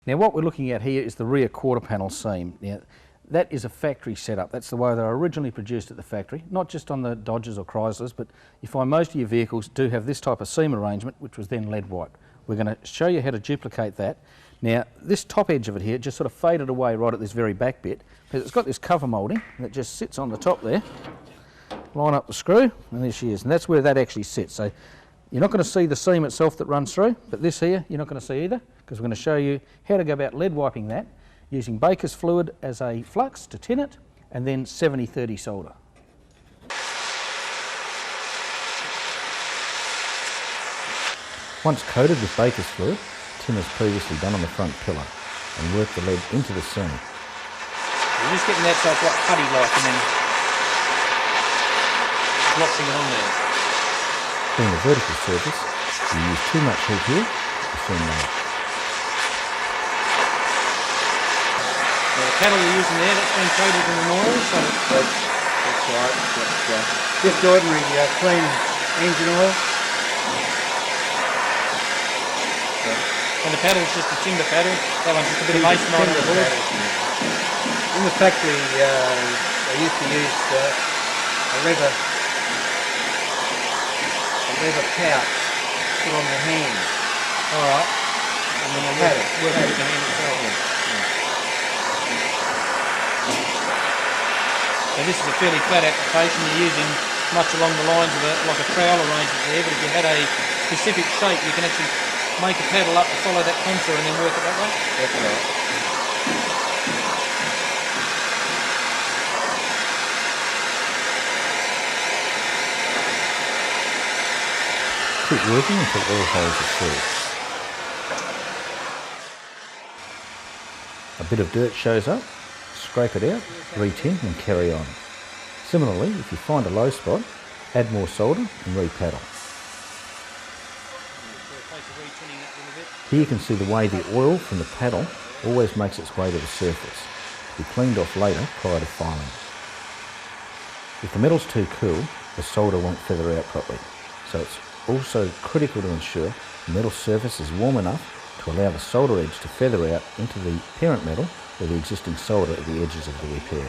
Now what we're looking at here is the rear quarter panel seam. Now that is a factory setup. That's the way they were originally produced at the factory, not just on the Dodgers or Chryslers, but you find most of your vehicles do have this type of seam arrangement, which was then lead white. We're going to show you how to duplicate that. Now this top edge of it here just sort of faded away right at this very back bit, because it's got this cover moulding that just sits on the top there. Line up the screw, and there she is, and that's where that actually sits. So you're not going to see the seam itself that runs through, but this here you're not going to see either, because we're going to show you how to go about lead wiping that using Baker's fluid as a flux to tin it, and then 70-30 solder. Once coated with Baker's fluid, tin is previously done on the front pillar and work the lead into the seam. You're just getting that so it's like putty-like and then glossing it on there. Being a vertical surface, if you use too much heat here, the seam melts. The paddle you're using there, that's been coated in an oil, so that's right. That's just ordinary clean engine oil. And the paddle's just a timber paddle. That one's just a bit of masonite on the board. In the factory, they used to use a leather pouch put on the hand. All right. And then I'll work with the hand itself. So this is a fairly flat application. You're using much along the lines of like a trowel arrangement there, but if you had a specific shape, you can actually make a paddle up to follow that contour and then work it that way. That's right. Keep working until all holes are filled. A bit of dirt shows up, scrape it out, re-tin and carry on. Similarly, if you find a low spot, add more solder and re-paddle. Here you can see the way the oil from the paddle always makes its way to the surface, to be cleaned off later prior to filing. If the metal's too cool, the solder won't feather out properly, so it's also critical to ensure the metal surface is warm enough to allow the solder edge to feather out into the parent metal or the existing solder at the edges of the repair.